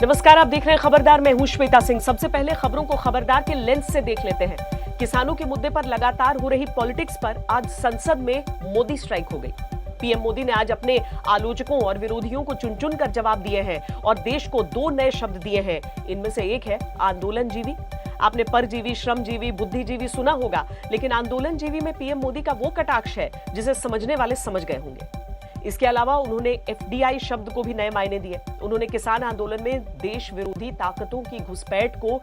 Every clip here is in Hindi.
नमस्कार, आप देख रहे हैं खबरदार। मैं हूं श्वेता सिंह। सबसे पहले खबरों को खबरदार के लेंस से देख लेते हैं। किसानों के मुद्दे पर लगातार हो रही पॉलिटिक्स पर आज संसद में मोदी स्ट्राइक हो गई। पीएम मोदी ने आज अपने आलोचकों और विरोधियों को चुन चुन कर जवाब दिए हैं और देश को 2 नए शब्द दिए हैं। इनमें से एक है आंदोलनजीवी। आपने परजीवी, श्रमजीवी, बुद्धिजीवी सुना होगा, लेकिन आंदोलनजीवी में पीएम मोदी का वो कटाक्ष है जिसे समझने वाले समझ गए होंगे। इसके अलावा उन्होंने एफडीआई शब्द को भी नए मायने दिए। उन्होंने किसान आंदोलन में देश विरोधी ताकतों की घुसपैठ को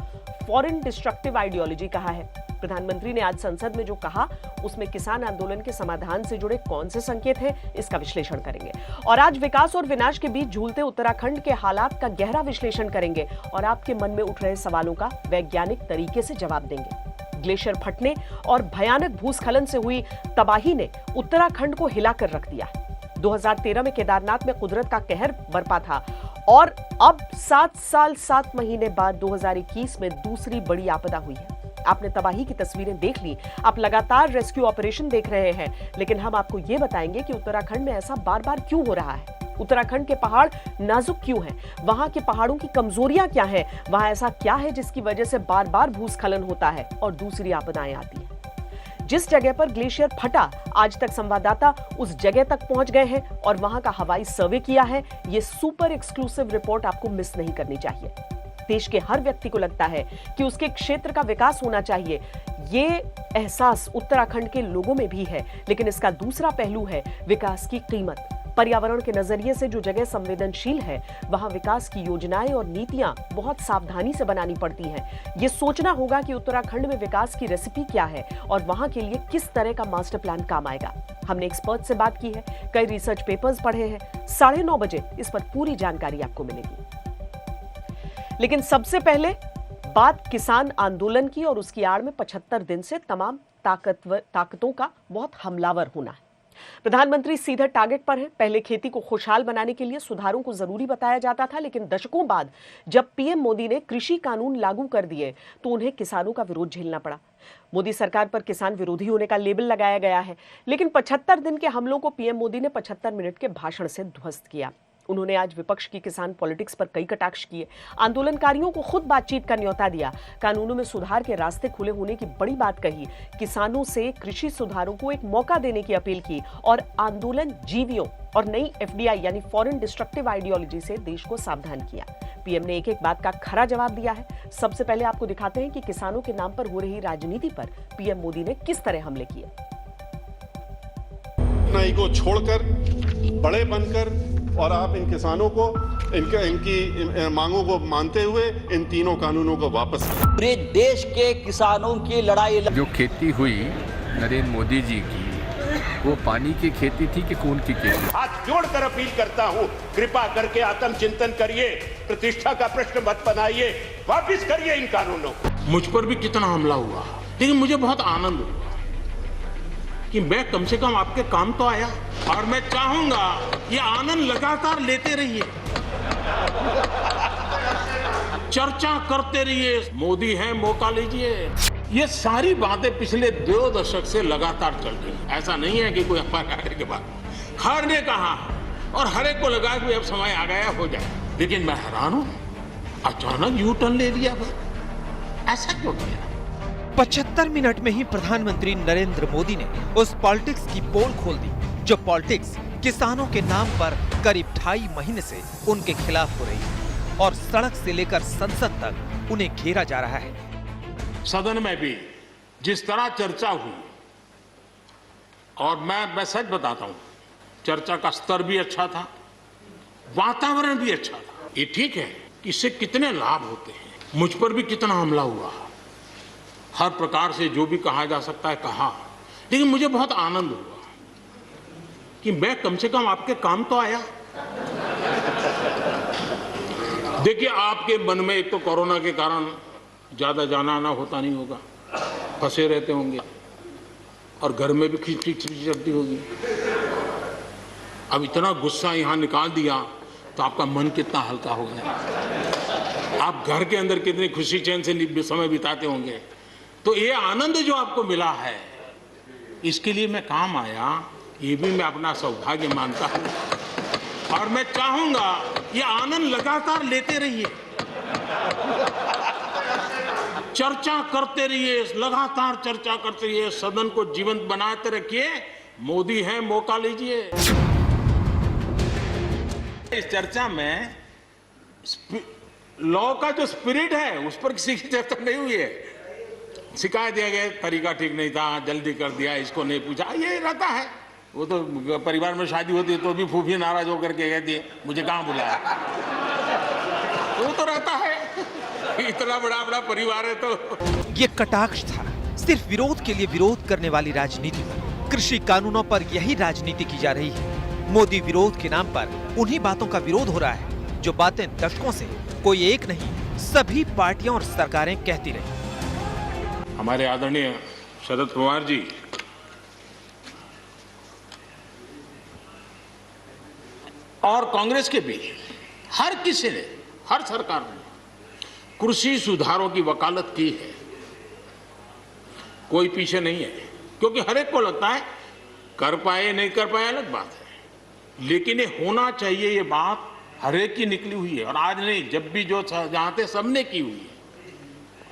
फॉरेन डिस्ट्रक्टिव आइडियोलॉजी कहा है। प्रधानमंत्री ने आज संसद में जो कहा उसमें किसान आंदोलन के समाधान से जुड़े कौन से संकेत हैं, इसका विश्लेषण करेंगे। और आज विकास और विनाश के बीच झूलते उत्तराखंड के हालात का गहरा विश्लेषण करेंगे और आपके मन में उठ रहे सवालों का वैज्ञानिक तरीके से जवाब देंगे। ग्लेशियर फटने और भयानक भूस्खलन से हुई तबाही ने उत्तराखंड को हिलाकर रख दिया। 2013 में केदारनाथ में कुदरत का कहर बरपा था और अब 7 साल 7 महीने बाद 2021 में दूसरी बड़ी आपदा हुई है। आपने तबाही की तस्वीरें देख ली, आप लगातार रेस्क्यू ऑपरेशन देख रहे हैं, लेकिन हम आपको यह बताएंगे कि उत्तराखंड में ऐसा बार बार क्यों हो रहा है। उत्तराखंड के पहाड़ नाजुक क्यों हैं? वहां के पहाड़ों की कमजोरियां क्या हैं? वहां ऐसा क्या है जिसकी वजह से बार बार भूस्खलन होता है और दूसरी आपदाएं आती हैं? जिस जगह पर ग्लेशियर फटा, आज तक संवाददाता उस जगह तक पहुंच गए हैं और वहां का हवाई सर्वे किया है। यह सुपर एक्सक्लूसिव रिपोर्ट आपको मिस नहीं करनी चाहिए। देश के हर व्यक्ति को लगता है कि उसके क्षेत्र का विकास होना चाहिए। ये एहसास उत्तराखंड के लोगों में भी है, लेकिन इसका दूसरा पहलू है विकास की कीमत। पर्यावरण के नजरिए से जो जगह संवेदनशील है, वहां विकास की योजनाएं और नीतियां बहुत सावधानी से बनानी पड़ती हैं। ये सोचना होगा कि उत्तराखंड में विकास की रेसिपी क्या है और वहां के लिए किस तरह का मास्टर प्लान काम आएगा। हमने एक्सपर्ट से बात की है, कई रिसर्च पेपर्स पढ़े हैं। 9:30 बजे इस पर पूरी जानकारी आपको मिलेगी। लेकिन सबसे पहले बात किसान आंदोलन की और उसकी आड़ में 75 दिन से तमाम ताकतों का बहुत हमलावर होना है। प्रधानमंत्री सीधे टारगेट पर हैं। पहले खेती को खुशहाल बनाने के लिए सुधारों को जरूरी बताया जाता था, लेकिन दशकों बाद जब पीएम मोदी ने कृषि कानून लागू कर दिए तो उन्हें किसानों का विरोध झेलना पड़ा। मोदी सरकार पर किसान विरोधी होने का लेबल लगाया गया है, लेकिन 75 दिन के हमलों को पीएम मोदी ने 75 मिनट के भाषण से ध्वस्त किया। उन्होंने आज विपक्ष की किसान पॉलिटिक्स पर कई कटाक्ष किए, आंदोलनकारियों को खुद बातचीत का न्योता दिया, कानूनों में सुधार के रास्ते खुले होने की बड़ी बात कही, किसानों से कृषि सुधारों को एक मौका देने की अपील की और आंदोलन जीवियों और नई एफडीआई यानी फॉरेन डिस्ट्रक्टिव आइडियोलॉजी से देश को सावधान किया। पीएम ने एक एक बात का खरा जवाब दिया है। सबसे पहले आपको दिखाते हैं कि किसानों के नाम पर हो रही राजनीति पर पीएम मोदी ने किस तरह हमले किए। को छोड़कर बड़े बनकर और आप इन किसानों को इनकी मांगों को मानते हुए इन तीनों कानूनों को वापस पूरे देश के किसानों की लड़ाई। जो खेती हुई नरेंद्र मोदी जी की, वो पानी की खेती थी कि खून की खेती? हाथ जोड़कर अपील करता हूँ, कृपा करके आत्मचिंतन करिए, प्रतिष्ठा का प्रश्न मत बनाइए, वापिस करिए इन कानूनों को। मुझ पर भी कितना हमला हुआ, लेकिन मुझे बहुत आनंद हुआ कि मैं कम से कम आपके काम तो आया और मैं चाहूंगा ये आनंद लगातार लेते रहिए, चर्चा करते रहिए। मोदी है, मौका लीजिए। ये सारी बातें पिछले 2 दशक से लगातार चल रही है। ऐसा नहीं है कि कोई अफवाह आने के बाद हर ने कहा और हर एक को लगा कि अब समय आ गया हो जाए, लेकिन मैं हैरान हूं, अचानक यू टर्न ले लिया। ऐसा क्यों किया? 75 मिनट में ही प्रधानमंत्री नरेंद्र मोदी ने उस पॉलिटिक्स की पोल खोल दी जो पॉलिटिक्स किसानों के नाम पर करीब 2.5 महीने से उनके खिलाफ हो रही है और सड़क से लेकर संसद तक उन्हें घेरा जा रहा है। सदन में भी जिस तरह चर्चा हुई, और मैं सच बताता हूं, चर्चा का स्तर भी अच्छा था, वातावरण भी अच्छा था। ये ठीक है कि इससे कितने लाभ होते हैं। मुझ पर भी कितना हमला हुआ, हर प्रकार से जो भी कहा जा सकता है कहा, लेकिन मुझे बहुत आनंद हुआ कि मैं कम से कम आपके काम तो आया। देखिए, आपके मन में एक तो कोरोना के कारण ज्यादा जाना आना होता नहीं होगा, फंसे रहते होंगे और घर में भी खिचड़ी चलती होगी। अब इतना गुस्सा यहां निकाल दिया तो आपका मन कितना हल्का हो गया। आप घर के अंदर कितनी खुशी चैन से समय बिताते होंगे। तो ये आनंद जो आपको मिला है, इसके लिए मैं काम आया, ये भी मैं अपना सौभाग्य मानता हूं और मैं चाहूंगा ये आनंद लगातार लेते रहिए। चर्चा करते रहिए, लगातार चर्चा करते रहिए, सदन को जीवंत बनाते रखिए। मोदी है, मौका लीजिए। इस चर्चा में लॉ का जो स्पिरिट है उस पर किसी की चर्चा नहीं हुई है। शिकायत दिया गया, तरीका ठीक नहीं था, जल्दी कर दिया, इसको नहीं पूछा, ये रहता है। वो तो परिवार में शादी होती है तो भी फूफी नाराज होकर के कहती है मुझे कहाँ बुलाया। वो तो रहता है, इतना बड़ा परिवार है तो। ये कटाक्ष था सिर्फ विरोध के लिए विरोध करने वाली राजनीति पर। कृषि कानूनों पर यही राजनीति की जा रही है। मोदी विरोध के नाम पर उन्हीं बातों का विरोध हो रहा है जो बातें दशकों से कोई एक नहीं सभी पार्टियां और सरकारें कहती रही। हमारे आदरणीय शरद पवार जी और कांग्रेस के भी हर किसी ने, हर सरकार ने कृषि सुधारों की वकालत की है। कोई पीछे नहीं है, क्योंकि हर एक को लगता है कर पाए नहीं कर पाए अलग बात है, लेकिन ये होना चाहिए, ये बात हर एक की निकली हुई है। और आज नहीं, जब भी जो जानते सबने की हुई है।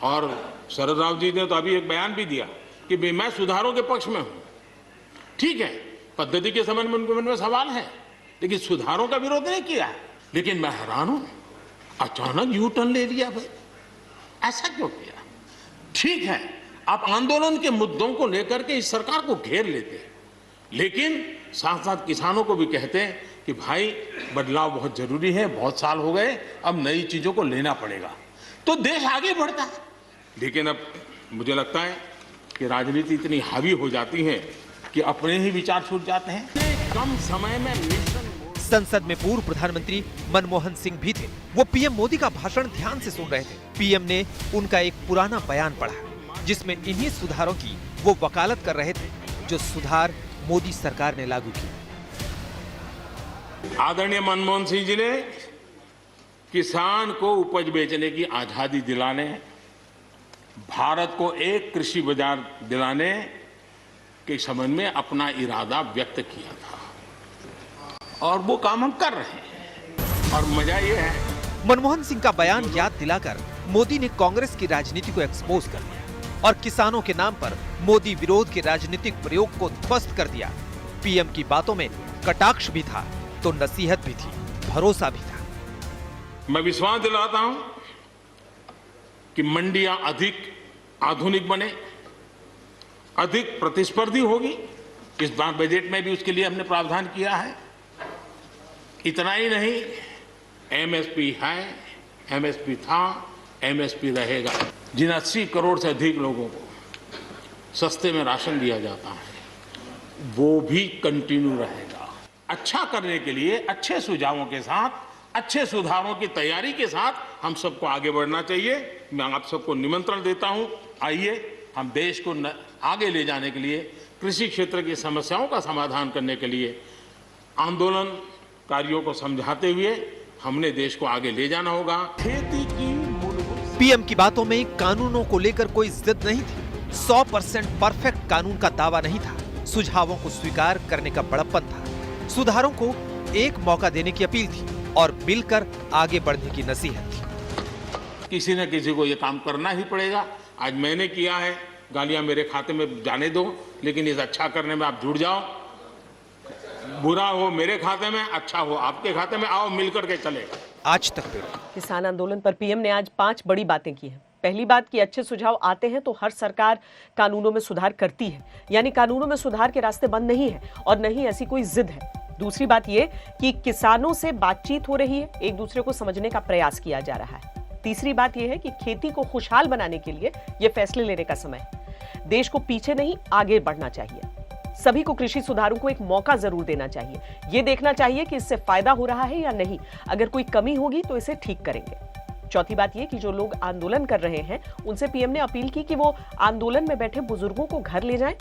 और शरद राव जी ने तो अभी एक बयान भी दिया कि मैं सुधारों के पक्ष में हूं। ठीक है, पद्धति के संबंध में उनके मन में सवाल है, लेकिन सुधारों का विरोध नहीं किया है। लेकिन मैं हैरान हूं, अचानक यू टर्न ले लिया भाई, ऐसा क्यों किया? ठीक है, आप आंदोलन के मुद्दों को लेकर के इस सरकार को घेर लेते हैं, लेकिन साथ साथ किसानों को भी कहते हैं कि भाई बदलाव बहुत जरूरी है, बहुत साल हो गए, अब नई चीजों को लेना पड़ेगा, तो देश आगे बढ़ता है। लेकिन अब मुझे लगता है कि राजनीति इतनी हावी हो जाती है कि अपने ही विचार छूट जाते हैं। कम समय में मिशन। संसद में पूर्व प्रधानमंत्री मनमोहन सिंह भी थे। वो पीएम मोदी का भाषण ध्यान से सुन रहे थे। पीएम ने उनका एक पुराना बयान पढ़ा जिसमें इन्हीं सुधारों की वो वकालत कर रहे थे जो सुधार मोदी सरकार ने लागू किए। आदरणीय मनमोहन सिंह जी ने किसान को उपज बेचने की आजादी दिलाने, भारत को एक कृषि बाजार दिलाने के संबंध में अपना इरादा व्यक्त किया था, और वो काम हम कर रहे हैं। और मजा ये है, मनमोहन सिंह का बयान याद दिलाकर मोदी ने कांग्रेस की राजनीति को एक्सपोज कर दिया और किसानों के नाम पर मोदी विरोध के राजनीतिक प्रयोग को ध्वस्त कर दिया। पीएम की बातों में कटाक्ष भी था तो नसीहत भी थी, भरोसा भी था। मैं विश्वास दिलाता हूं कि मंडियां अधिक आधुनिक बने, अधिक प्रतिस्पर्धी होगी। इस बार बजट में भी उसके लिए हमने प्रावधान किया है। इतना ही नहीं, एमएसपी है, एमएसपी था, एमएसपी रहेगा। जिन 80 करोड़ से अधिक लोगों को सस्ते में राशन दिया जाता है वो भी कंटिन्यू रहेगा। अच्छा करने के लिए अच्छे सुझावों के साथ, अच्छे सुधारों की तैयारी के साथ हम सबको आगे बढ़ना चाहिए। मैं आप सबको निमंत्रण देता हूं, आइए हम देश को आगे ले जाने के लिए, कृषि क्षेत्र की समस्याओं का समाधान करने के लिए आंदोलनकारियों को समझाते हुए हमने देश को आगे ले जाना होगा। खेती की मूलभूत। पीएम की बातों में कानूनों को लेकर कोई जिद नहीं थी। 100% परफेक्ट कानून का दावा नहीं था। सुझावों को स्वीकार करने का बड़प्पन था। सुधारों को एक मौका देने की अपील थी और मिलकर आगे बढ़ने की नसीहत थी। किसी न किसी को ये काम करना ही पड़ेगा। आज मैंने किया है, गालियां मेरे खाते में जाने दो, लेकिन इस अच्छा करने में आप जुड़ जाओ। बुरा हो मेरे खाते में, अच्छा हो आपके खाते में, आओ मिलकर के चले। आज तक किसान आंदोलन पर पीएम ने आज 5 बड़ी बातें की हैं। पहली बात कि अच्छे सुझाव आते हैं तो हर सरकार कानूनों में सुधार करती है, यानी कानूनों में सुधार के रास्ते बंद नहीं है और नहीं ऐसी कोई जिद है। दूसरी बात यह कि किसानों से बातचीत हो रही है, एक दूसरे को समझने का प्रयास किया जा रहा है। तीसरी बात यह है कि खेती को खुशहाल बनाने के लिए यह फैसले लेने का समय है। देश को पीछे नहीं आगे बढ़ना चाहिए। सभी को कृषि सुधारों को एक मौका जरूर देना चाहिए। यह देखना चाहिए कि इससे फायदा हो रहा है या नहीं। अगर कोई कमी होगी तो इसे ठीक करेंगे। चौथी बात यह कि जो लोग आंदोलन कर रहे हैं उनसे पीएम ने अपील की कि वो आंदोलन में बैठे बुजुर्गों को घर ले जाएं।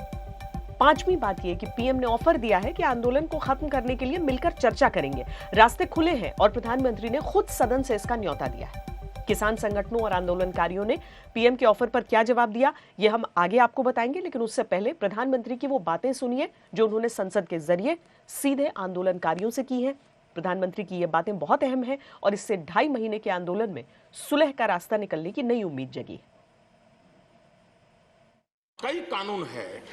पांचवी बात यह कि पीएम ने ऑफर दिया है कि आंदोलन को खत्म करने के लिए मिलकर चर्चा करेंगे। रास्ते खुले हैं और प्रधानमंत्री ने खुद सदन से इसका न्योता दिया है। किसान संगठनों और आंदोलनकारियों ने पीएम के ऑफर पर क्या जवाब दिया, ये हम आगे आपको बताएंगे, लेकिन उससे पहले प्रधानमंत्री की वो बातें सुनिए जो उन्होंने संसद के जरिए सीधे आंदोलनकारियों से की हैं। प्रधानमंत्री की ये बातें बहुत अहम हैं और इससे 2.5 महीने के आंदोलन में सुलह का रास्ता निकलने की नई उम्मीद जगी है। कई कानून है,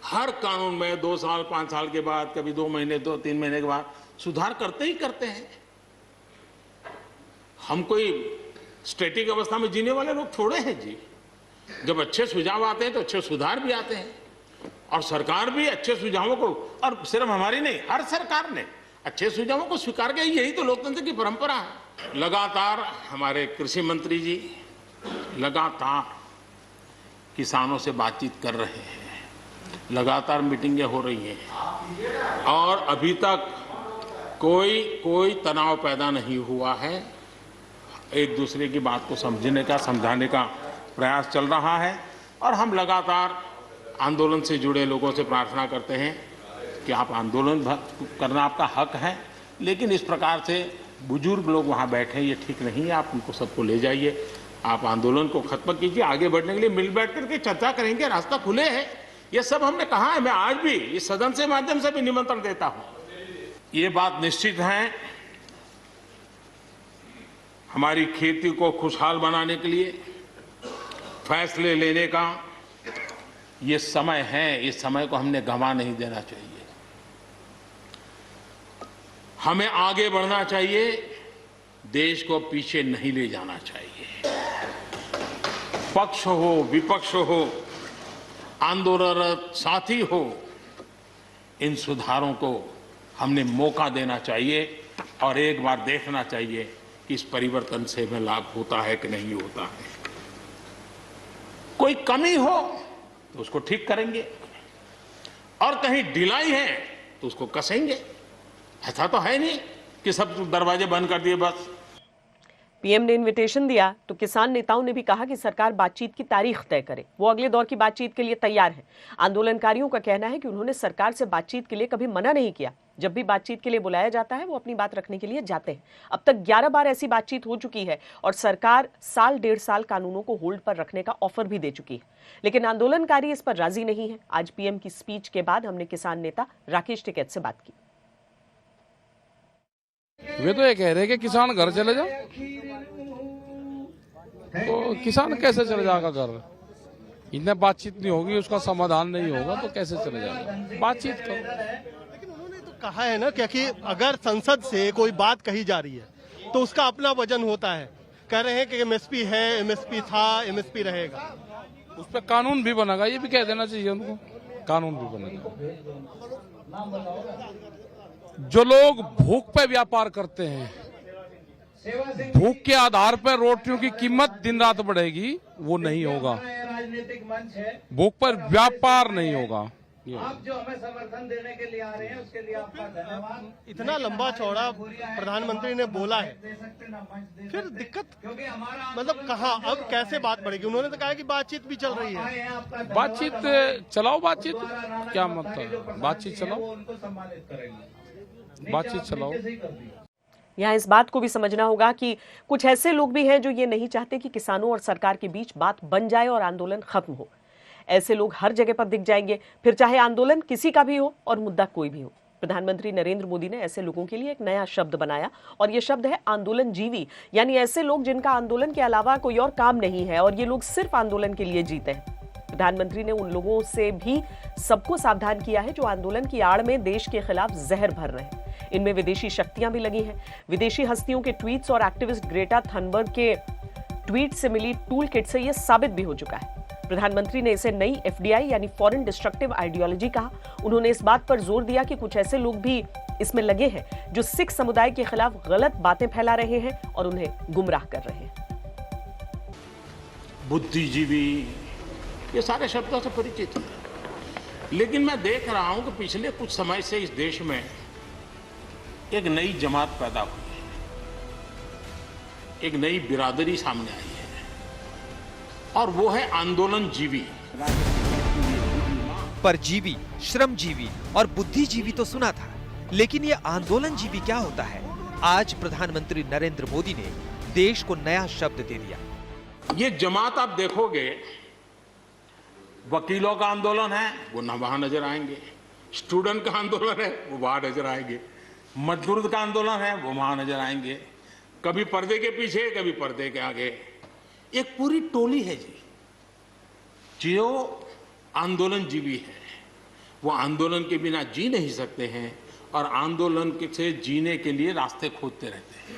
हर कानून में 2 साल 5 साल के बाद, कभी 2 महीने 2-3 महीने के बाद सुधार करते ही करते हैं। हम कोई स्टैटिक अवस्था में जीने वाले लोग थोड़े हैं जी। जब अच्छे सुझाव आते हैं तो अच्छे सुधार भी आते हैं, और सरकार भी अच्छे सुझावों को, और सिर्फ हमारी नहीं, हर सरकार ने अच्छे सुझावों को स्वीकार किया। यही तो लोकतंत्र की परंपरा है। लगातार हमारे कृषि मंत्री जी लगातार किसानों से बातचीत कर रहे हैं, लगातार मीटिंगें हो रही हैं, और अभी तक कोई तनाव पैदा नहीं हुआ है। एक दूसरे की बात को समझने का, समझाने का प्रयास चल रहा है, और हम लगातार आंदोलन से जुड़े लोगों से प्रार्थना करते हैं कि आप आंदोलन करना आपका हक है, लेकिन इस प्रकार से बुजुर्ग लोग वहाँ बैठे ये ठीक नहीं है। आप उनको सबको ले जाइए, आप आंदोलन को खत्म कीजिए। आगे बढ़ने के लिए मिल बैठ करके चर्चा करेंगे, रास्ता खुले है। ये सब हमने कहा है। मैं आज भी इस सदन से माध्यम से भी निमंत्रण देता हूँ। ये बात निश्चित है, हमारी खेती को खुशहाल बनाने के लिए फैसले लेने का ये समय है। इस समय को हमने गंवा नहीं देना चाहिए। हमें आगे बढ़ना चाहिए, देश को पीछे नहीं ले जाना चाहिए। पक्ष हो, विपक्ष हो, आंदोलनरत साथी हो, इन सुधारों को हमने मौका देना चाहिए, और एक बार देखना चाहिए कि इस परिवर्तन से हमें लाभ होता है कि नहीं होता है। कोई कमी हो तो उसको ठीक करेंगे, और कहीं ढिलाई है तो उसको कसेंगे। ऐसा तो है नहीं कि सब दरवाजे बंद कर दिए बस। पीएम ने इनविटेशन दिया तो किसान नेताओं ने भी कहा कि सरकार बातचीत की तारीख तय करे। वो अगले दौर की बातचीत के लिए तैयार है। आंदोलनकारियों का कहना है कि उन्होंने सरकार से बातचीत के लिए कभी मना नहीं किया। जब भी बातचीत के लिए बुलाया जाता है वो अपनी बात रखने के लिए जाते हैं। अब तक 11 बार ऐसी बातचीत हो चुकी है और सरकार 1.5 साल कानूनों को होल्ड पर रखने का ऑफर भी दे चुकी है, लेकिन आंदोलनकारी इस पर राजी नहीं है। आज पीएम की स्पीच के बाद हमने किसान नेता राकेश टिकैत से बात की। वे तो ये कह रहे हैं कि किसान घर चले जाओ, तो किसान कैसे चले जाएगा घर? इनमें बातचीत नहीं होगी, उसका समाधान नहीं होगा तो कैसे चले जाएगा? बातचीत करो। लेकिन उन्होंने तो कहा है ना कि अगर संसद से कोई बात कही जा रही है तो उसका अपना वजन होता है। कह रहे हैं कि एमएसपी है, एमएसपी था, एमएसपी रहेगा। उस पर कानून भी बनेगा, ये भी कह देना चाहिए उनको। कानून भी बनेगा। जो लोग भूख पे व्यापार करते हैं, भूख के आधार पर रोटियों की कीमत दिन रात बढ़ेगी, वो नहीं होगा। भूख पर व्यापार नहीं होगा। आप जो हमें समर्थन देने के लिए आ रहे हैं उसके लिए आपका धन्यवाद। इतना लंबा चौड़ा प्रधानमंत्री ने बोला है, फिर दिक्कत मतलब कहाँ, अब कैसे बात बढ़ेगी? उन्होंने तो कहा कि बातचीत भी चल रही है। बातचीत चलाओ, बातचीत क्या मतलब? बातचीत चलाओ, बातचीत चलाओ। यहाँ इस बात को भी समझना होगा कि कुछ ऐसे लोग भी हैं जो ये नहीं चाहते कि किसानों और सरकार के बीच बात बन जाए और आंदोलन खत्म हो। ऐसे लोग हर जगह पर दिख जाएंगे, फिर चाहे आंदोलन किसी का भी हो और मुद्दा कोई भी हो। प्रधानमंत्री नरेंद्र मोदी ने ऐसे लोगों के लिए एक नया शब्द बनाया और ये शब्द है आंदोलन जीवी, यानी ऐसे लोग जिनका आंदोलन के अलावा कोई और काम नहीं है और ये लोग सिर्फ आंदोलन के लिए जीते हैं। प्रधानमंत्री ने उन लोगों से भी सबको सावधान किया है जो आंदोलन की आड़ में देश के खिलाफ जहर भर रहे हैं। इनमें विदेशी शक्तियां भी लगी हैं। विदेशी हस्तियों के ट्वीट्स और एक्टिविस्ट ग्रेटा थनबर्ग के ट्वीट से मिली टूल किट से यह साबित भी हो चुका है। प्रधानमंत्री ने इसे नई एफडीआई यानी फॉरेन डिस्ट्रक्टिव आइडियोलॉजी कहा। उन्होंने इस बात पर जोर दिया कि कुछ ऐसे लोग भी इसमें लगे हैं जो सिख समुदाय के खिलाफ गलत बातें फैला रहे हैं और उन्हें गुमराह कर रहे हैं। बुद्धिजीवी, ये सारे शब्दों से परिचित हैं, लेकिन मैं देख रहा हूं कि पिछले कुछ समय से इस देश में एक नई जमात पैदा हुई है, एक नई बिरादरी सामने आई है, और वो है आंदोलन जीवी। पर जीवी, श्रमजीवी और बुद्धिजीवी तो सुना था, लेकिन ये आंदोलन जीवी क्या होता है? आज प्रधानमंत्री नरेंद्र मोदी ने देश को नया शब्द दे दिया। ये जमात आप देखोगे, वकीलों का आंदोलन है वो वहां नजर आएंगे, स्टूडेंट का आंदोलन है वो वहां नजर आएंगे, मजदूर का आंदोलन है वो वहां नजर आएंगे, कभी पर्दे के पीछे कभी पर्दे के आगे। एक पूरी टोली है जी जो आंदोलन जीवी है, वो आंदोलन के बिना जी नहीं सकते हैं और आंदोलन से जीने के लिए रास्ते खोजते रहते हैं।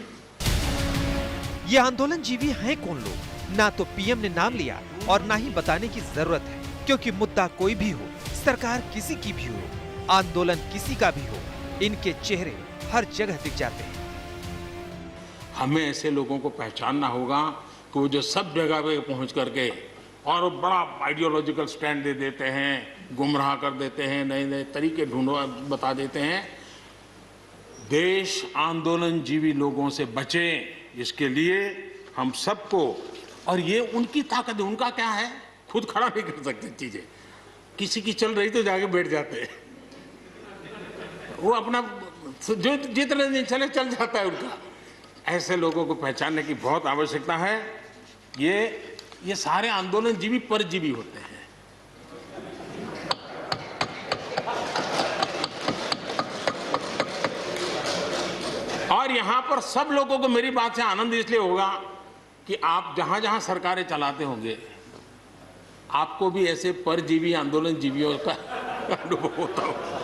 ये आंदोलन जीवी हैं कौन लोग? ना तो पीएम ने नाम लिया और ना ही बताने की जरूरत है, क्योंकि मुद्दा कोई भी हो, सरकार किसी की भी हो, आंदोलन किसी का भी हो, इनके चेहरे हर जगह दिख जाते हैं। हमें ऐसे लोगों को पहचानना होगा कि वो जो सब जगह पे पहुंच करके और बड़ा आइडियोलॉजिकल स्टैंड दे देते हैं, गुमराह कर देते हैं, नए नए तरीके बता देते हैं। देश आंदोलन जीवी लोगों से बचे, इसके लिए हम सबको, और ये उनकी ताकत है, उनका क्या है, खुद खड़ा नहीं कर सकते चीजें, किसी की चल रही तो जाके बैठ जाते हैं, वो अपना जो जितने दिन चले चल जाता है उनका। ऐसे लोगों को पहचानने की बहुत आवश्यकता है। ये सारे आंदोलन जीवी परजीवी होते हैं। और यहां पर सब लोगों को मेरी बात से आनंद इसलिए होगा कि आप जहां जहां सरकारें चलाते होंगे, आपको भी ऐसे परजीवी आंदोलन जीवियों का अनुभव होता होगा।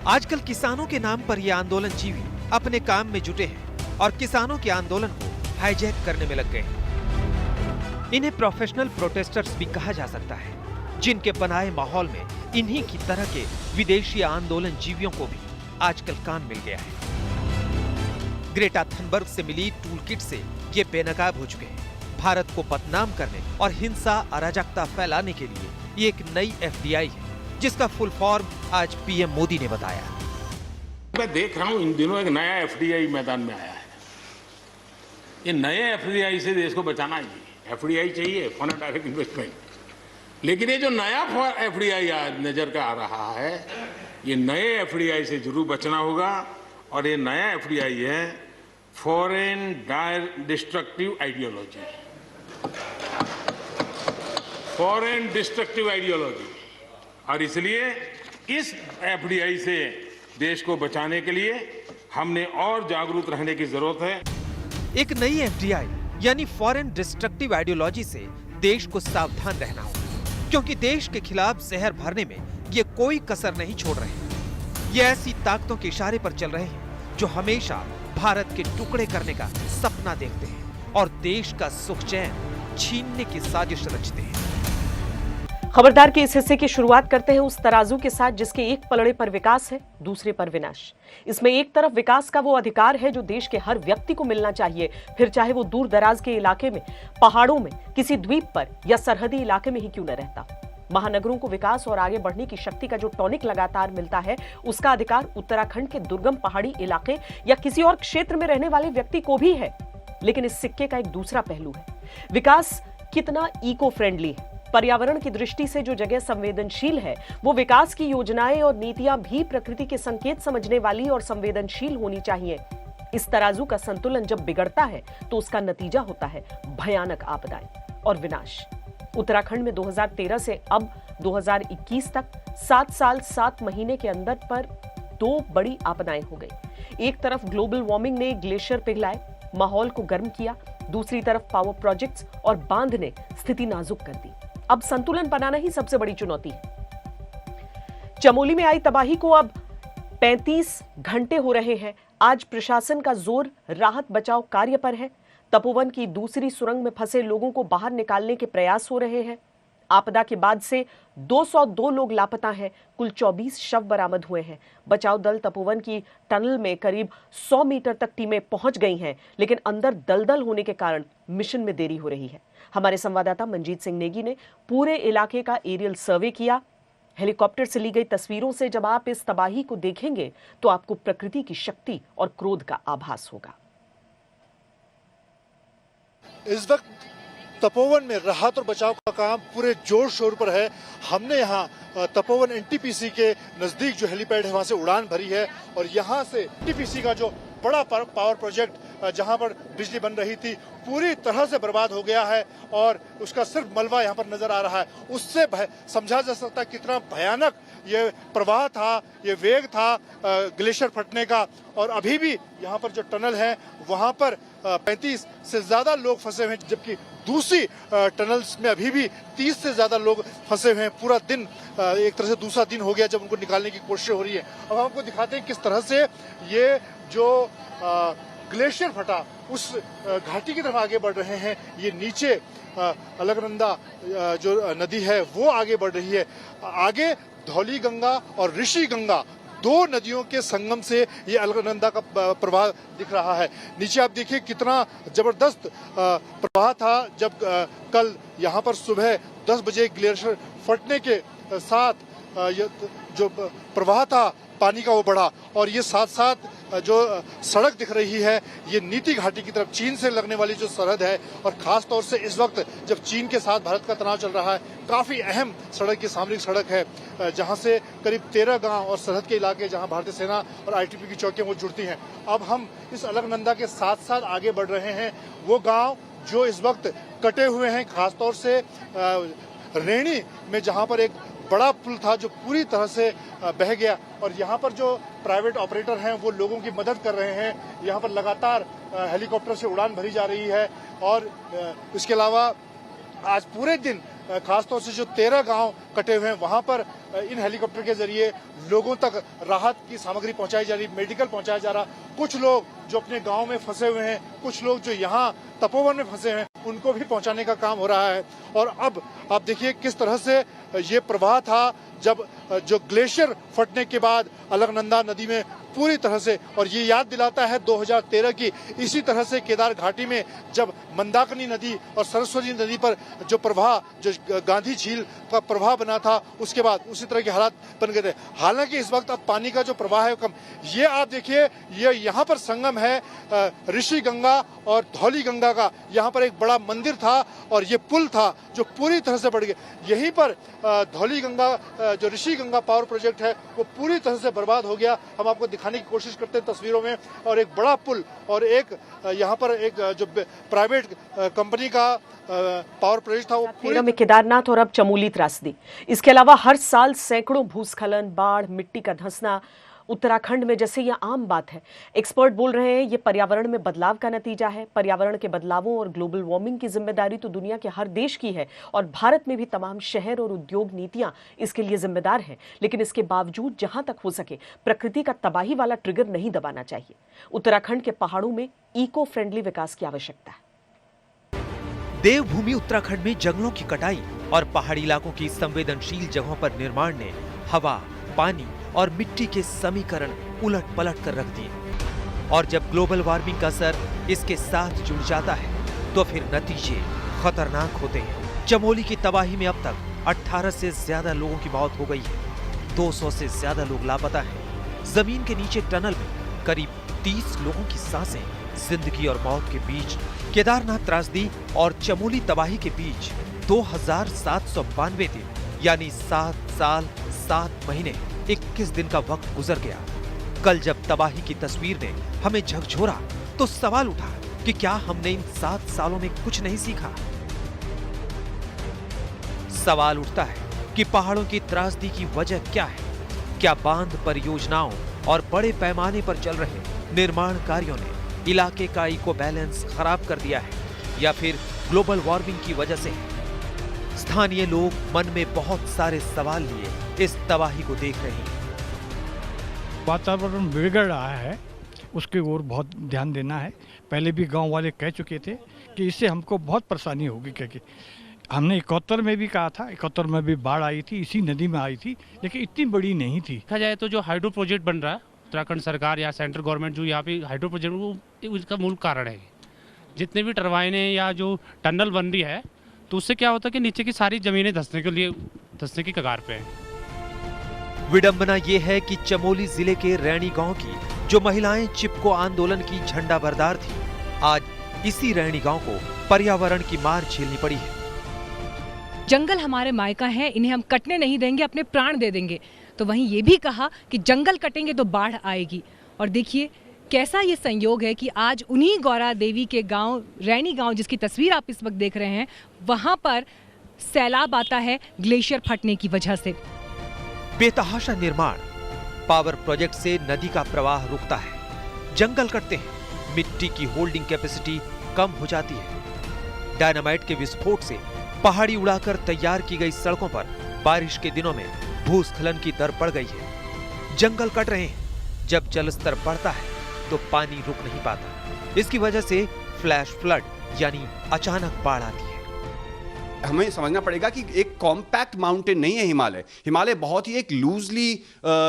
आजकल किसानों के नाम पर ये आंदोलन जीवी अपने काम में जुटे हैं और किसानों के आंदोलन को हाईजैक करने में लग गए हैं। इन्हें प्रोफेशनल प्रोटेस्टर्स भी कहा जा सकता है, जिनके बनाए माहौल में इन्हीं की तरह के विदेशी आंदोलन जीवियों को भी आजकल काम मिल गया है। ग्रेटा थनबर्ग से मिली टूल किट से ये बेनकाब हो चुके हैं। भारत को बदनाम करने और हिंसा अराजकता फैलाने के लिए ये एक नई FDI है, जिसका फुल फॉर्म आज पीएम मोदी ने बताया। मैं देख रहा हूं इन दिनों एक नया FDI मैदान में आया है। ये नए FDI से देश को बचाना है। FDI चाहिए, फॉरेन डायरेक्ट इन्वेस्टमेंट, लेकिन ये जो नया FDI आज नजर का आ रहा है, ये नए FDI से जरूर बचना होगा। और ये नया FDI है foreign destructive ideology, foreign destructive ideology. और इसलिए इस FDI से देश को बचाने के लिए हमने और जागरूक रहने की जरूरत है। एक नई FDI यानी फॉरेन डिस्ट्रक्टिव आइडियोलॉजी से देश को सावधान रहना होगा, क्योंकि देश के खिलाफ जहर भरने में ये कोई कसर नहीं छोड़ रहे। ये ऐसी ताकतों के इशारे पर चल रहे हैं जो हमेशा भारत के टुकड़े करने का सपना देखते हैं और देश का सुख चैन छीनने की साजिश रचते हैं। खबरदार के इस हिस्से की शुरुआत करते हैं उस तराजू के साथ जिसके एक पलड़े पर विकास है, दूसरे पर विनाश। इसमें एक तरफ विकास का वो अधिकार है जो देश के हर व्यक्ति को मिलना चाहिए, फिर चाहे वो दूर दराज के इलाके में, पहाड़ों में, किसी द्वीप पर या सरहदी इलाके में ही क्यों न रहता। महानगरों को विकास और आगे बढ़ने की शक्ति का जो टॉनिक लगातार मिलता है, उसका अधिकार उत्तराखंड के दुर्गम पहाड़ी इलाके या किसी और क्षेत्र में रहने वाले व्यक्ति को भी है। लेकिन इस सिक्के का एक दूसरा पहलू है, विकास कितना इको फ्रेंडली है। पर्यावरण की दृष्टि से जो जगह संवेदनशील है, वो विकास की योजनाएं और नीतियां भी प्रकृति के संकेत समझने वाली और संवेदनशील होनी चाहिए। इस तराजू का संतुलन जब बिगड़ता है तो उसका नतीजा होता है भयानक आपदाएं और विनाश। उत्तराखंड में 2013 से अब 2021 तक 7 साल 7 महीने के अंदर पर 2 बड़ी आपदाएं हो गई। एक तरफ ग्लोबल वार्मिंग ने ग्लेशियर पिघलाए, माहौल को गर्म किया, दूसरी तरफ पावर प्रोजेक्ट्स और बांध ने स्थिति नाजुक कर दी। अब संतुलन बनाना ही सबसे बड़ी चुनौती है। चमोली में आई तबाही को अब 35 घंटे हो रहे हैं। आज प्रशासन का जोर राहत बचाव कार्य पर है। तपोवन की दूसरी सुरंग में फंसे लोगों को बाहर निकालने के प्रयास हो रहे हैं। आपदा के बाद से 202 लोग लापता हैं, कुल 24 शव बरामद हुए हैं। बचाव दल तपोवन की टनल में करीब 100 मीटर तक टीमें पहुंच गई हैं, लेकिन अंदर दलदल होने के कारण मिशन में देरी हो रही है। हमारे संवाददाता मंजीत सिंह नेगी ने पूरे इलाके का एरियल सर्वे किया। हेलीकॉप्टर से ली गई तस्वीरों से जब आप इस तबाही को देखेंगे तो आपको प्रकृति की शक्ति और क्रोध का आभास होगा। इस वक्त तपोवन में राहत और बचाव का काम पूरे जोर शोर पर है। हमने यहाँ तपोवन NTPC के नजदीक जो हेलीपैड है वहां से उड़ान भरी है और यहाँ से NTPC का जो बड़ा पावर प्रोजेक्ट जहां पर बिजली बन रही थी पूरी तरह से बर्बाद हो गया है और उसका सिर्फ मलबा यहाँ पर नजर आ रहा है। उससे समझा जा सकता है कितना भयानक ये प्रवाह था, ये वेग था ग्लेशियर फटने का। और अभी भी यहाँ पर जो टनल है वहाँ पर 35 से ज्यादा लोग फंसे हुए हैं, जबकि दूसरी टनल्स में अभी भी 30 से ज्यादा लोग फंसे हुए हैं। पूरा दिन एक तरह से दूसरा दिन हो गया जब उनको निकालने की कोशिश हो रही है। अब हम आपको दिखाते हैं किस तरह से ये जो ग्लेशियर फटा उस घाटी की तरफ आगे बढ़ रहे हैं। ये नीचे अलकनंदा जो नदी है वो आगे बढ़ रही है। आगे धौली गंगा और ऋषि गंगा दो नदियों के संगम से ये अलकनंदा का प्रवाह दिख रहा है। नीचे आप देखिए कितना जबरदस्त प्रवाह था जब कल यहाँ पर सुबह 10 बजे ग्लेशियर फटने के साथ जो प्रवाह था पानी का वो बढ़ा। और ये साथ साथ जो सड़क दिख रही है ये नीति घाटी की तरफ चीन से लगने वाली जो सरहद है, और खास तौर से इस वक्त जब चीन के साथ भारत का तनाव चल रहा है, काफी अहम सड़क ये सामरिक सड़क है जहां से करीब 13 गांव और सरहद के इलाके जहां भारतीय सेना और आईटीबी की चौकियां वो जुड़ती हैं। अब हम इस अलकनंदा के साथ साथ आगे बढ़ रहे हैं। वो गाँव जो इस वक्त कटे हुए हैं, खासतौर से रेणी में जहां पर एक बड़ा पुल था जो पूरी तरह से बह गया, और यहाँ पर जो प्राइवेट ऑपरेटर हैं वो लोगों की मदद कर रहे हैं। यहाँ पर लगातार हेलीकॉप्टर से उड़ान भरी जा रही है। और इसके अलावा आज पूरे दिन खासतौर से जो 13 गांव कटे हुए हैं वहां पर इन हेलीकॉप्टर के जरिए लोगों तक राहत की सामग्री पहुंचाई जा रही, मेडिकल पहुंचाया जा रहा। कुछ लोग जो अपने गांव में फंसे हुए हैं, कुछ लोग जो यहाँ तपोवन में फंसे हैं, उनको भी पहुंचाने का काम हो रहा है। और अब आप देखिए किस तरह से ये प्रवाह था जब जो ग्लेशियर फटने के बाद अलकनंदा नदी में पूरी तरह से, और ये याद दिलाता है 2013 की इसी तरह से केदार घाटी में जब मंदाकिनी नदी और सरस्वती नदी पर जो प्रवाह, जो गांधी झील का प्रवाह बना था, उसके बाद उसी तरह के हालात बन गए थे। हालांकि इस वक्त अब पानी का जो प्रवाह है कम। ये आप देखिए ये यहाँ पर संगम है ऋषि गंगा और धौली गंगा का। यहाँ पर एक बड़ा मंदिर था और ये पुल था जो पूरी तरह से बढ़ गया। यहीं पर धौली गंगा जो ऋषि गंगा पावर प्रोजेक्ट है वो पूरी तरह से बर्बाद हो गया। हम आपको दिखाने की कोशिश करते हैं तस्वीरों में। और एक बड़ा पुल और एक यहाँ पर एक जो प्राइवेट कंपनी का पावर प्रोजेक्ट था वो पूरे में केदारनाथ और अब चमोली त्रासदी। इसके अलावा हर साल सैकड़ों भूस्खलन, बाढ़, मिट्टी का धंसना उत्तराखंड में जैसे ये आम बात है। एक्सपर्ट बोल रहे हैं ये पर्यावरण में बदलाव का नतीजा है। पर्यावरण के बदलावों और ग्लोबल वार्मिंग की जिम्मेदारी तो दुनिया के हर देश की है और भारत में भी तमाम शहर और उद्योग नीतियां इसके लिए जिम्मेदार हैं। लेकिन इसके बावजूद जहां तक हो सके प्रकृति का तबाही वाला ट्रिगर नहीं दबाना चाहिए। उत्तराखंड के पहाड़ों में इको फ्रेंडली विकास की आवश्यकता है। देवभूमि उत्तराखंड में जंगलों की कटाई और पहाड़ी इलाकों की संवेदनशील जगहों पर निर्माण ने हवा, पानी और मिट्टी के समीकरण उलट पलट कर रख दिए। और जब ग्लोबल वार्मिंग का असर इसके साथ जुड़ जाता है तो फिर नतीजे खतरनाक होते हैं। चमोली की तबाही में अब तक 18 से ज्यादा लोगों की मौत हो गई है। 200 से ज्यादा लोग लापता हैं। जमीन के नीचे टनल में करीब 30 लोगों की सांसें जिंदगी और मौत के बीच। केदारनाथ त्रासदी और चमोली तबाही के बीच 2792 दिन यानी 7 साल 7 महीने 21 दिन का वक्त गुजर गया। कल जब तबाही की तस्वीर ने हमें झकझोरा तो सवाल उठा कि क्या हमने इन 7 सालों में कुछ नहीं सीखा। सवाल उठता है कि पहाड़ों की त्रासदी की वजह क्या है। क्या बांध परियोजनाओं और बड़े पैमाने पर चल रहे निर्माण कार्यों ने इलाके का इको बैलेंस खराब कर दिया है, या फिर ग्लोबल वार्मिंग की वजह से? स्थानीय लोग मन में बहुत सारे सवाल लिए इस तबाही को देख रहे हैं। वातावरण बिगड़ रहा है, उसकी ओर बहुत ध्यान देना है। पहले भी गांव वाले कह चुके थे कि इससे हमको बहुत परेशानी होगी, क्योंकि हमने 71 में भी कहा था। 71 में भी बाढ़ आई थी, इसी नदी में आई थी, लेकिन इतनी बड़ी नहीं थी। देखा जाए तो जो हाइड्रो प्रोजेक्ट बन रहा है, उत्तराखंड सरकार या सेंट्रल गवर्नमेंट जो यहाँ पे हाइड्रो प्रोजेक्ट, वो उसका मूल कारण है। जितने भी टरबाइनें या जो टनल बन रही है तो उससे क्या होता है कि नीचे की सारी जमीनें धंसने की कगार पे है। विडंबना ये है कि चमोली जिले के रैणी गांव की जो महिलाएं चिपको आंदोलन की झंडा बरदार थी, आज इसी रैणी गांव को पर्यावरण की मार झेलनी पड़ी है। जंगल हमारे मायका हैं, इन्हें हम कटने नहीं देंगे, अपने प्राण दे देंगे। तो वहीं ये भी कहा कि जंगल कटेंगे तो बाढ़ आएगी। और देखिए कैसा ये संयोग है कि आज उन्हीं गौरा देवी के गांव रैनी गांव, जिसकी तस्वीर आप इस वक्त देख रहे हैं, वहां पर सैलाब आता है ग्लेशियर फटने की वजह से। बेतहाशा निर्माण, पावर प्रोजेक्ट से नदी का प्रवाह रुकता है, जंगल कटते हैं, मिट्टी की होल्डिंग कैपेसिटी कम हो जाती है। डायनामाइट के विस्फोट से पहाड़ी उड़ाकर तैयार की गई सड़कों पर बारिश के दिनों में भूस्खलन की दर बढ़ गई है। जंगल कट रहे हैं। जब जलस्तर बढ़ता है तो पानी रुक नहीं पाता। इसकी वजह से फ्लैश फ्लड यानी अचानक बाढ़ आती है। हमें समझना पड़ेगा कि एक कॉम्पैक्ट माउंटेन नहीं है हिमालय। हिमालय बहुत ही एक लूजली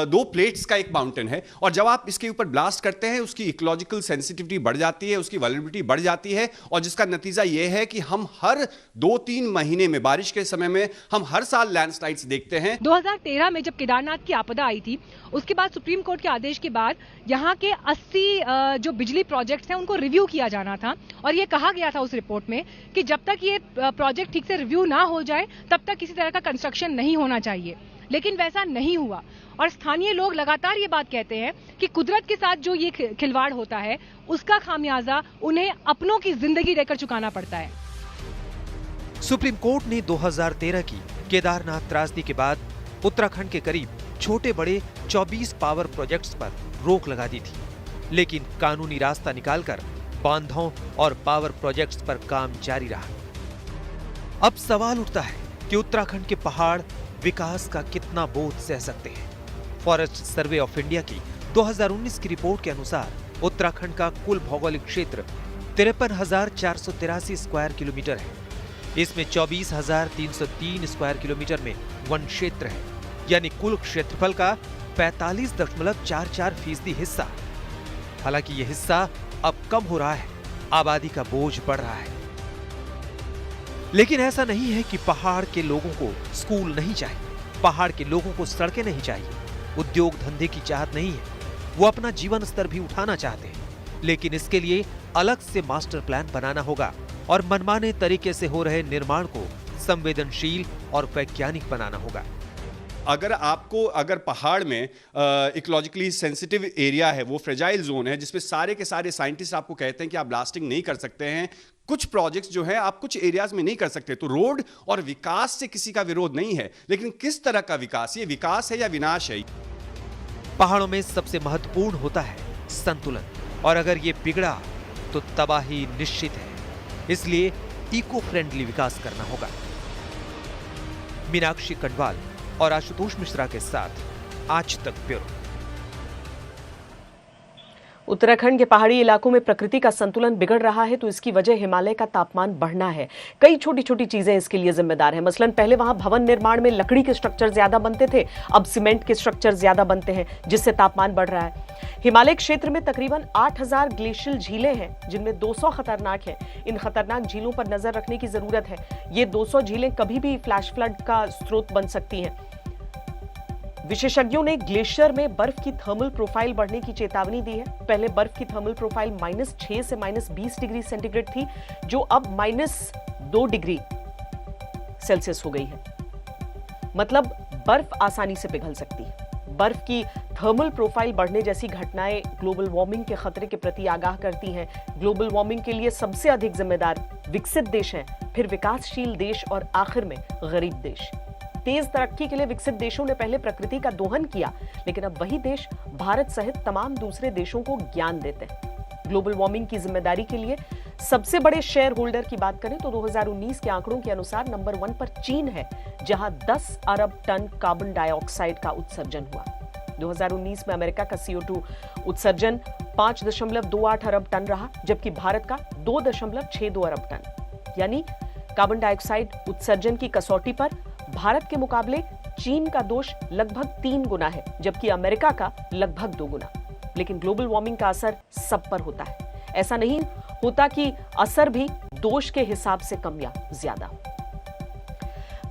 2 प्लेट्स का एक माउंटेन है, और जब आप इसके ऊपर ब्लास्ट करते हैं उसकी इकोलॉजिकल सेंसिटिविटी बढ़ जाती है, उसकी वल्नरेबिलिटी बढ़ जाती है, और जिसका नतीजा ये है कि हम हर 2-3 महीने में, बारिश के समय में हम हर साल लैंडस्लाइड्स देखते हैं। 2013 में जब केदारनाथ की आपदा आई थी, उसके बाद सुप्रीम कोर्ट के आदेश के बाद यहाँ के 80 जो बिजली प्रोजेक्ट्स हैं उनको रिव्यू किया जाना था, और ये कहा गया था उस रिपोर्ट में कि जब तक ये प्रोजेक्ट ठीक से रिव्यू ना हो जाए तब तक किसी तरह का कंस्ट्रक्शन नहीं होना चाहिए। लेकिन वैसा नहीं हुआ, और स्थानीय लोग लगातार ये बात कहते हैं कि कुदरत के साथ जो ये खिलवाड़ होता है उसका खामियाजा उन्हें अपनों की जिंदगी देकर चुकाना पड़ता है। सुप्रीम कोर्ट ने 2013 की केदारनाथ त्रासदी के बाद उत्तराखंड के करीब छोटे बड़े 24 पावर प्रोजेक्ट्स पर रोक लगा दी थी, लेकिन कानूनी रास्ता निकालकर बांधों और पावर प्रोजेक्ट्स पर काम जारी रहा। अब सवाल उठता है कि उत्तराखंड के पहाड़ विकास का कितना बोझ सह सकते हैं। फॉरेस्ट सर्वे ऑफ इंडिया की 2019 की रिपोर्ट के अनुसार उत्तराखंड का कुल भौगोलिक क्षेत्र 53,483 स्क्वायर किलोमीटर है। इसमें 24,303 स्क्वायर किलोमीटर में वन क्षेत्र है, यानी कुल क्षेत्रफल का 45.44% हिस्सा। हालांकि यह हिस्सा अब कम हो रहा है, आबादी का बोझ बढ़ रहा है। लेकिन ऐसा नहीं है कि पहाड़ के लोगों को स्कूल नहीं चाहिए, पहाड़ के लोगों को सड़कें नहीं चाहिए, उद्योग धंधे की चाहत नहीं है। वो अपना जीवन स्तर भी उठाना चाहते हैं, लेकिन इसके लिए अलग से मास्टर प्लान बनाना होगा और मनमाने तरीके से हो रहे निर्माण को संवेदनशील और वैज्ञानिक बनाना होगा। अगर पहाड़ में इकोलॉजिकली सेंसिटिव एरिया है, वो फ्रेजाइल जोन है, जिसपे सारे के सारे साइंटिस्ट आपको कहते हैं कि आप ब्लास्टिंग नहीं कर सकते हैं, कुछ प्रोजेक्ट्स जो है आप कुछ एरियाज में नहीं कर सकते, तो रोड और विकास से किसी का विरोध नहीं है, लेकिन किस तरह का विकास, ये विकास है या विनाश है। पहाड़ों में सबसे महत्वपूर्ण होता है संतुलन, और अगर ये बिगड़ा तो तबाही निश्चित है। इसलिए इको फ्रेंडली विकास करना होगा। मीनाक्षी कंडवाल और आशुतोष मिश्रा के साथ आज तक ब्यूरो। उत्तराखंड के पहाड़ी इलाकों में प्रकृति का संतुलन बिगड़ रहा है, तो इसकी वजह हिमालय का तापमान बढ़ना है। कई छोटी छोटी चीजें इसके लिए जिम्मेदार हैं। मसलन पहले वहां भवन निर्माण में लकड़ी के स्ट्रक्चर ज्यादा बनते थे, अब सीमेंट के स्ट्रक्चर ज्यादा बनते हैं, जिससे तापमान बढ़ रहा है। हिमालय क्षेत्र में तकरीबन 8,000 ग्लेशियल झीलें हैं, जिनमें 200 खतरनाक हैं। इन खतरनाक झीलों पर नजर रखने की जरूरत है। ये 200 झीलें कभी भी फ्लैश फ्लड का स्रोत बन सकती हैं। विशेषज्ञों ने ग्लेशियर में बर्फ की थर्मल प्रोफाइल बढ़ने की चेतावनी दी है। पहले बर्फ की थर्मल प्रोफाइल -6 से -20 डिग्री सेंटीग्रेड थी, जो अब -2 डिग्री सेल्सियस हो गई है। मतलब बर्फ आसानी से पिघल सकती है। बर्फ की थर्मल प्रोफाइल बढ़ने जैसी घटनाएं ग्लोबल वार्मिंग के खतरे के प्रति आगाह करती हैं। ग्लोबल वार्मिंग के लिए सबसे अधिक जिम्मेदार विकसित देश हैं, फिर विकासशील देश और आखिर में गरीब देश। तेज तरक्की के लिए विकसित देशों ने पहले प्रकृति का दोहन किया, लेकिन अब वही देश भारत सहित तमाम दूसरे देशों को ज्ञान देते हैं। ग्लोबल वार्मिंग की जिम्मेदारी के लिए सबसे बड़े शेयर होल्डर की बात करें तो 2019 के आंकड़ों के अनुसार नंबर 1 पर चीन है, जहां 10 अरब टन कार्बन डाइऑक्साइड का उत्सर्जन हुआ। 2019 में अमेरिका का CO2 उत्सर्जन 5.28 अरब टन रहा, जबकि भारत का 2.62 अरब टन। यानी कार्बन डाइऑक्साइड उत्सर्जन की कसौटी पर भारत के मुकाबले चीन का दोष लगभग 3 गुना है, जबकि अमेरिका का लगभग 2 गुना। लेकिन ग्लोबल वार्मिंग का असर सब पर होता है। ऐसा नहीं होता कि असर भी दोष के हिसाब से कम या ज्यादा।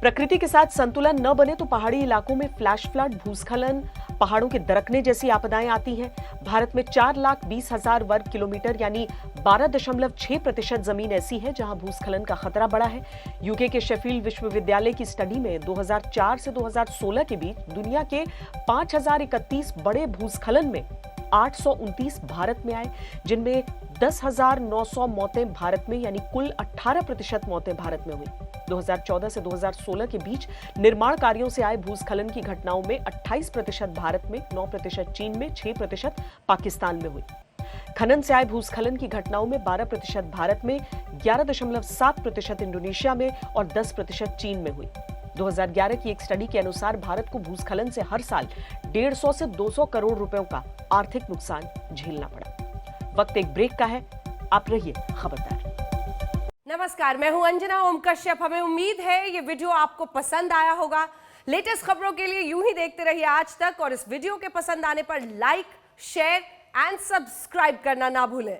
प्रकृति के साथ संतुलन न बने तो पहाड़ी इलाकों में फ्लैश फ्लड, भूस्खलन, पहाड़ों के दरकने जैसी आपदाएं आती हैं। भारत में 4,20,000 वर्ग किलोमीटर यानी 12.6% जमीन ऐसी है जहां भूस्खलन का खतरा बढ़ा है। यूके के शेफील्ड विश्वविद्यालय की स्टडी में 2004 से 2016 के बीच दुनिया के 5,031 बड़े भूस्खलन में 829 भारत में आए, जिनमें 10,900 मौतें भारत में यानी कुल 18% मौतें भारत में हुई। 2014 से 2016 के बीच निर्माण कार्यों से आए भूस्खलन की घटनाओं में 28% भारत में, 9% चीन में, 6% पाकिस्तान में हुई। खनन से आए भूस्खलन की घटनाओं में 12% भारत में, 11.7% इंडोनेशिया में और 10% चीन में हुई। 2011 की एक स्टडी के अनुसार भारत को भूस्खलन से हर साल 150 से 200 करोड़ रुपयों का आर्थिक नुकसान झेलना पड़ा। वक्त एक ब्रेक का है, आप रहिए खबरदार। नमस्कार, मैं हूं अंजना ओम कश्यप। हमें उम्मीद है ये वीडियो आपको पसंद आया होगा। लेटेस्ट खबरों के लिए यूं ही देखते रहिए आज तक, और इस वीडियो के पसंद आने पर लाइक, शेयर एंड सब्सक्राइब करना ना भूलें।